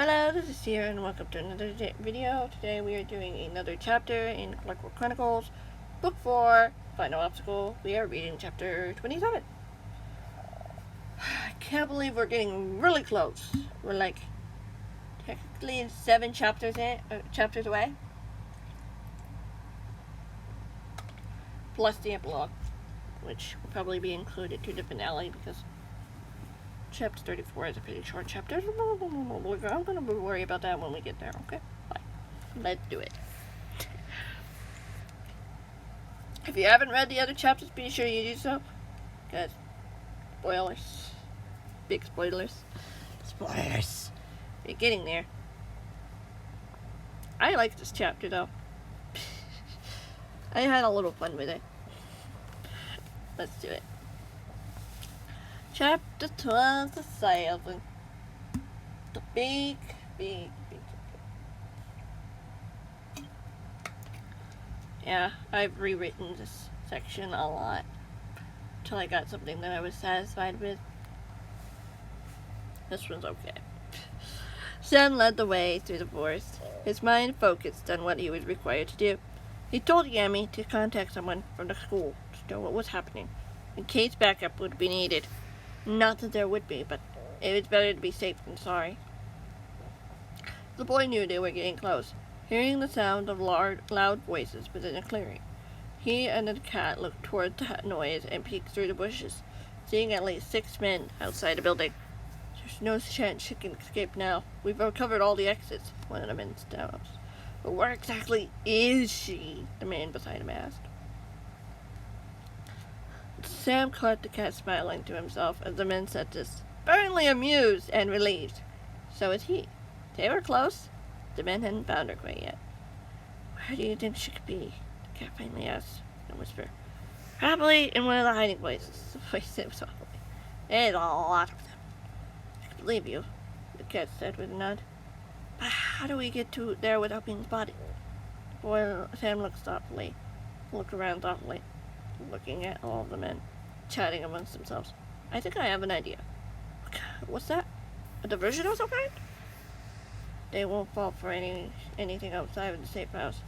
Hello, this is Sierra and welcome to another video. Today we are doing another chapter in Clockwork Chronicles, Book 4, Final Obstacle. We are reading chapter 27. I can't believe we're getting really close. We're like technically 7 chapters away. Plus the epilogue, which will probably be included to the finale because Chapter 34 is a pretty short chapter. I'm going to worry about that when we get there, okay? Fine. Let's do it. If you haven't read the other chapters, be sure you do so. Because spoilers. Big spoilers. Spoilers. You're getting there. I like this chapter, though. I had a little fun with it. Let's do it. Chapter 27. The big. Yeah, I've rewritten this section a lot until I got something that I was satisfied with. This one's okay. Sam led the way through the forest, his mind focused on what he was required to do. He told Yami to contact someone from the school to know what was happening, in case backup would be needed. Not that there would be, but it was better to be safe than sorry. The boy knew they were getting close, hearing the sound of loud voices within a clearing. He and the cat looked toward the noise and peeked through the bushes, seeing at least 6 men outside the building. There's no chance she can escape now. We've recovered all the exits, one of the men announced. But where exactly is she? The man beside him asked. Sam caught the cat smiling to himself as the men said this, apparently amused and relieved. So was he. They were close. The men hadn't found her quite yet. Where do you think she could be? The cat finally asked in a whisper. Probably in one of the hiding places, the voice said softly. There's a lot of them. I can believe you, the cat said with a nod. But how do we get to there without being spotted? Sam looked around thoughtfully, looking at all of the men, chatting amongst themselves. I think I have an idea. What's that? A diversion of some kind? They won't fall for anything outside of the safe house,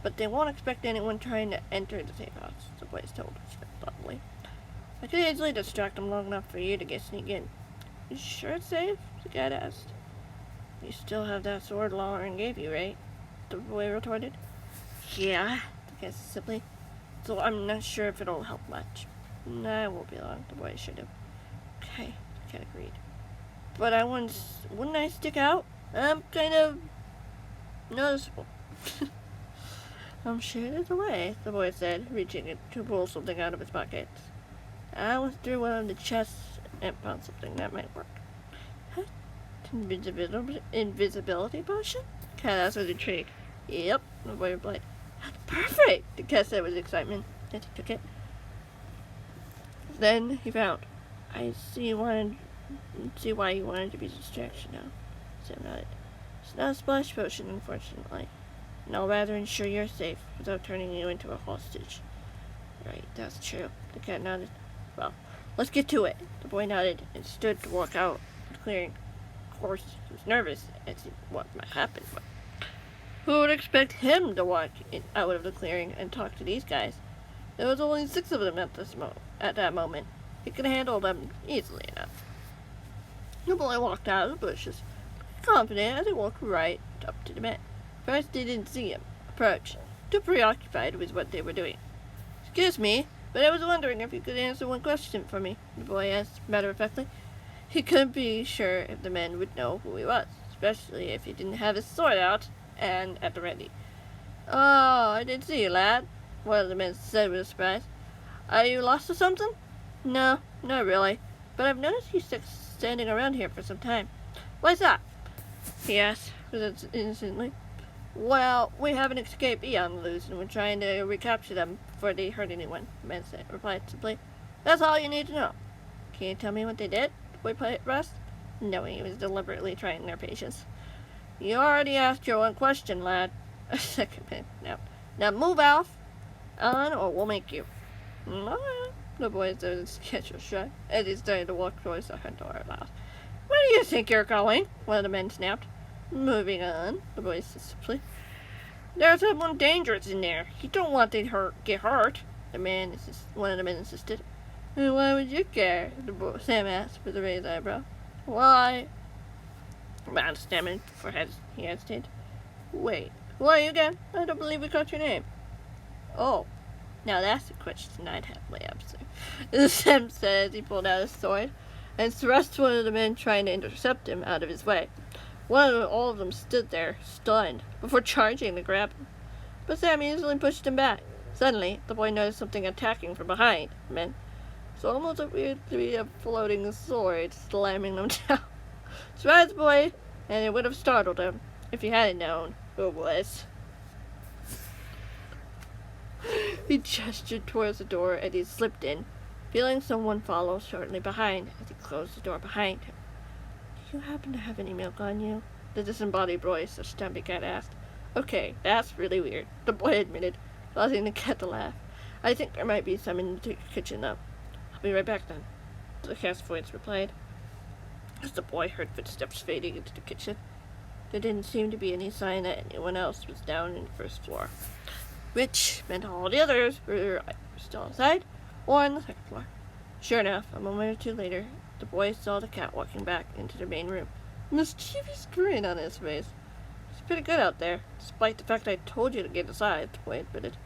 but they won't expect anyone trying to enter the safe house, the voice told us thoughtfully. I could easily distract them long enough for you to sneak in. You sure it's safe? The cat asked. You still have that sword Lauren gave you, right? The boy retorted. Yeah, the cat said simply. So I'm not sure if it'll help much. Nah, it won't be long, the boy assured him. Okay, the cat agreed. But wouldn't I stick out? I'm kind of noticeable. I'm sure there's a way, the boy said, reaching in to pull something out of his pockets. I went through one of the chests and found something that might work. Huh? Invisibility potion? The cat asked with intrigue. Yep, the boy replied. Perfect, the cat said with excitement as he took it. Then he found. I see why you wanted to be a distraction now. Sam nodded. It's not a splash potion, unfortunately. And I'll rather ensure you're safe without turning you into a hostage. Right, that's true. The cat nodded. Well, let's get to it. The boy nodded and stood to walk out the clearing. Of course, he was nervous as to what might happen, but who would expect him to walk out of the clearing and talk to these guys? There was only 6 of them at that moment. He could handle them easily enough. The boy walked out of the bushes, confident as he walked right up to the men. First, they didn't see him approach, too preoccupied with what they were doing. Excuse me, but I was wondering if you could answer one question for me, the boy asked matter-of-factly. He couldn't be sure if the men would know who he was, especially if he didn't have his sword out and at the ready. Oh, I didn't see you, lad, one of the men said with surprise. Are you lost or something? No, not really, but I've noticed you standing around here for some time. Why's that? He asked innocently. Well, we have an escapee on the loose, and we're trying to recapture them before they hurt anyone, the man replied simply. That's all you need to know. Can you tell me what they did? The boy pressed, knowing he was deliberately trying their patience. You already asked your one question, lad. A second man. Now move on, or we'll make you. The boy said with a sketchy shrug as he started to walk towards the front door at last. Where do you think you're going? One of the men snapped. Moving on, the boy said simply. There's someone dangerous in there. You don't want to get hurt. One of the men insisted. Why would you care? Sam asked with a raised eyebrow. Why? The man stammered before he hesitated. Wait, who are you again? I don't believe we caught your name. Oh, now that's a question I'd happily answer, Sam said as he pulled out his sword and thrust one of the men trying to intercept him out of his way. All of them stood there, stunned, before charging to grab him. But Sam easily pushed him back. Suddenly, the boy noticed something attacking from behind the men. So almost appeared to be a floating sword slamming them down. Surprise, boy, and it would have startled him if he hadn't known who it was. He gestured towards the door and he slipped in, feeling someone follow shortly behind as he closed the door behind him. Do you happen to have any milk on you? The disembodied voice of Stumpy Cat asked. Okay, that's really weird, the boy admitted, causing the cat to laugh. I think there might be some in the kitchen, though. I'll be right back, then, the cat's voice replied. As the boy heard footsteps fading into the kitchen, there didn't seem to be any sign that anyone else was down in the first floor, which meant all the others were still outside or on the second floor. Sure enough, a moment or two later, the boy saw the cat walking back into the main room, a mischievous grin on his face. It's pretty good out there, despite the fact I told you to get inside, the boy admitted.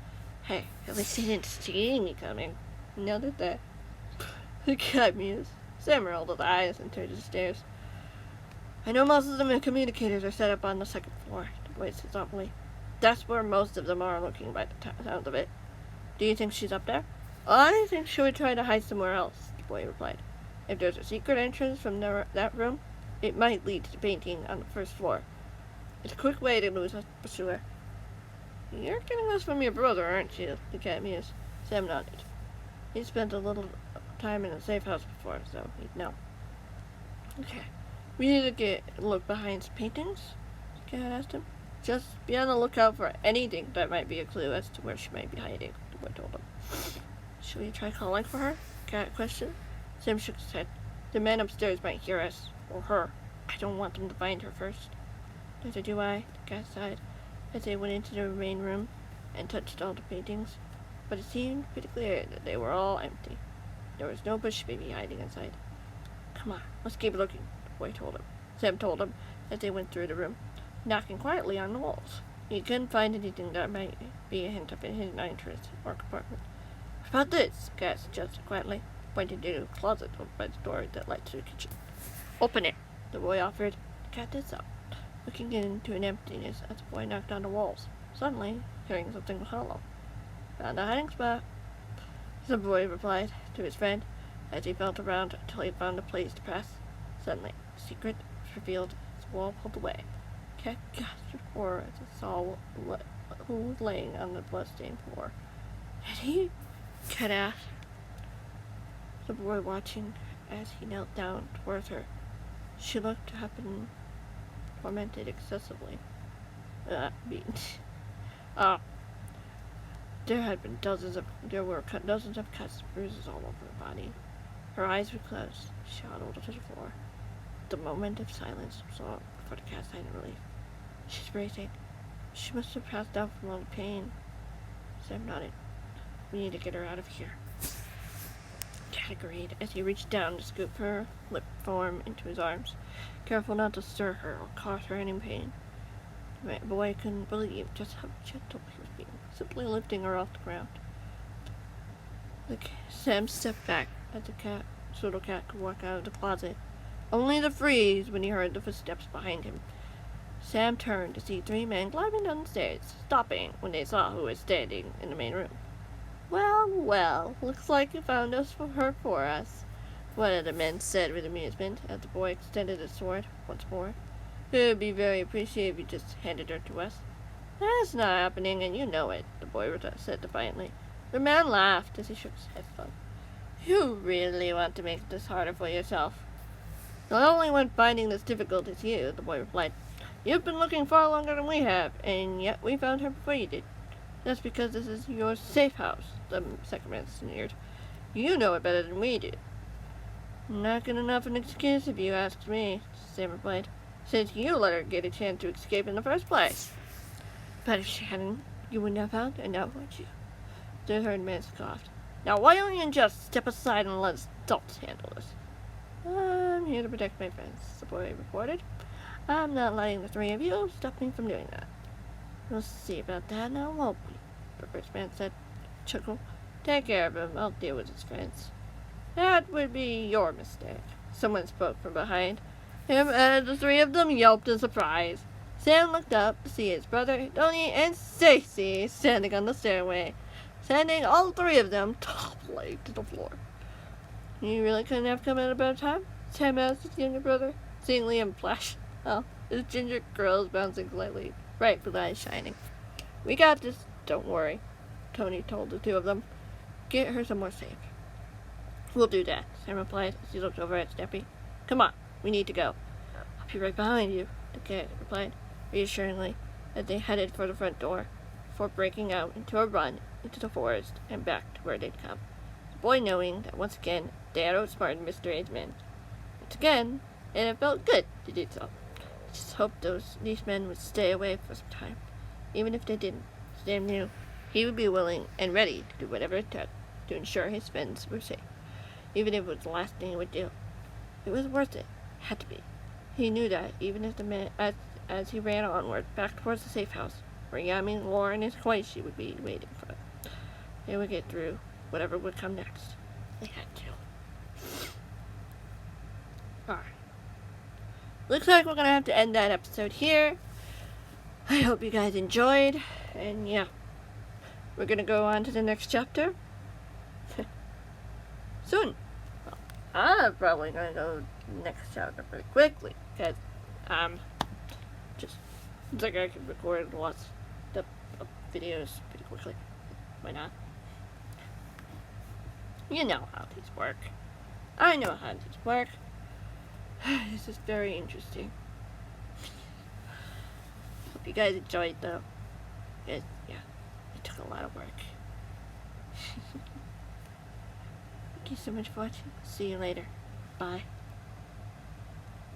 Hey, at least he didn't see me coming. Noted that. The cat mused. Sam rolled his eyes and turned to the stairs. I know most of the communicators are set up on the second floor, the boy said softly. That's where most of them are looking by the sound of it. Do you think she's up there? I think she would try to hide somewhere else, the boy replied. If there's a secret entrance from that room, it might lead to the painting on the first floor. It's a quick way to lose a pursuer. You're getting this from your brother, aren't you? The cat mused. Sam nodded. He spent a little time in a safe house before, so he'd know. Okay. We need to look behind his paintings? The cat asked him. Just be on the lookout for anything that might be a clue as to where she might be hiding, the boy told him. Should we try calling for her? The cat questioned. Sam shook his head. The men upstairs might hear us, or her. I don't want them to find her first. Neither do I, the cat sighed, as they went into the main room and touched all the paintings. But it seemed pretty clear that they were all empty. There was no bush baby hiding inside. Come on, let's keep looking, the boy told him. Sam told him as they went through the room, knocking quietly on the walls. He couldn't find anything that might be a hint of a hidden entrance or compartment. What about this? The cat suggested quietly, pointing to a closet over by the door that led to the kitchen. Open it, the boy offered. The cat did so, looking into an emptiness as the boy knocked on the walls, suddenly hearing something hollow. Found a hiding spot, the boy replied to his friend as he felt around until he found a place to press. Suddenly, the secret was revealed as the wall pulled away. The cat gasped with horror as he saw who was laying on the blood-stained floor. Eddie? The cat asked, the boy watching as he knelt down towards her. She looked to have been tormented excessively. Beaten. There were dozens of cuts and bruises all over her body. Her eyes were closed. She huddled to the floor. The moment of silence was all before the cat sighed in relief. She's breathing. She must have passed out from all the pain. Sam nodded. We need to get her out of here. Cat agreed as he reached down to scoop her limp form into his arms, careful not to stir her or cause her any pain. The boy couldn't believe just how gentle he was being, simply lifting her off the ground. Sam stepped back as the little cat could walk out of the closet, only to freeze when he heard the footsteps behind him. Sam turned to see three men climbing down the stairs, stopping when they saw who was standing in the main room. Well, well, looks like you found her for us, one of the men said with amusement as the boy extended his sword once more. It would be very appreciated if you just handed her to us. That's not happening, and you know it, the boy said defiantly. The man laughed as he shook his head. You really want to make this harder for yourself. The only one finding this difficult is you, the boy replied. You've been looking far longer than we have, and yet we found her before you did. That's because this is your safe house, the second man sneered. You know it better than we do. Not good enough an excuse if you ask me, Sam replied. since you let her get a chance to escape in the first place. But if she hadn't, you wouldn't have found her now, would you? The herdman scoffed. Now why don't you just step aside and let us adults handle this? I'm here to protect my friends, the boy reported. I'm not letting the three of you stop me from doing that. We'll see about that now, won't we? The first man said, chuckle. Take care of him, I'll deal with his friends. That would be your mistake. Someone spoke from behind him, and the three of them yelped in surprise. Sam looked up to see his brother, Tony, and Stacy standing on the stairway, sending all three of them toppling to the floor. You really couldn't have come at a better time? Sam asked his younger brother, seeing Liam flash. Oh, his ginger curls bouncing slightly, bright blue eyes shining. We got this, don't worry, Tony told the two of them. Get her somewhere safe. We'll do that, Sam replied as he looked over at Steppy. Come on, we need to go. I'll be right behind you, the kid replied, reassuringly, as they headed for the front door, before breaking out into a run into the forest and back to where they'd come. The boy knowing that once again they had outsmarted Mr. A's men. Once again, and it felt good to do so. I just hoped these men would stay away for some time. Even if they didn't, Sam knew he would be willing and ready to do whatever it took to ensure his friends were safe, even if it was the last thing he would do. It was worth it. Had to be. He knew that, even as he ran onward, back towards the safe house, where Yami, Lauren, and Koichi would be waiting for them. They would get through whatever would come next. They had to. Alright. Looks like we're gonna have to end that episode here. I hope you guys enjoyed, and yeah, we're gonna go on to the next chapter soon. Well, I'm probably gonna go next chapter pretty quickly, because just it's like I can record lots of videos pretty quickly. Why not? You know how these work. I know how these work. This is very interesting. Hope you guys enjoyed though. Because, yeah, it took a lot of work. Thank you so much for watching. See you later. Bye.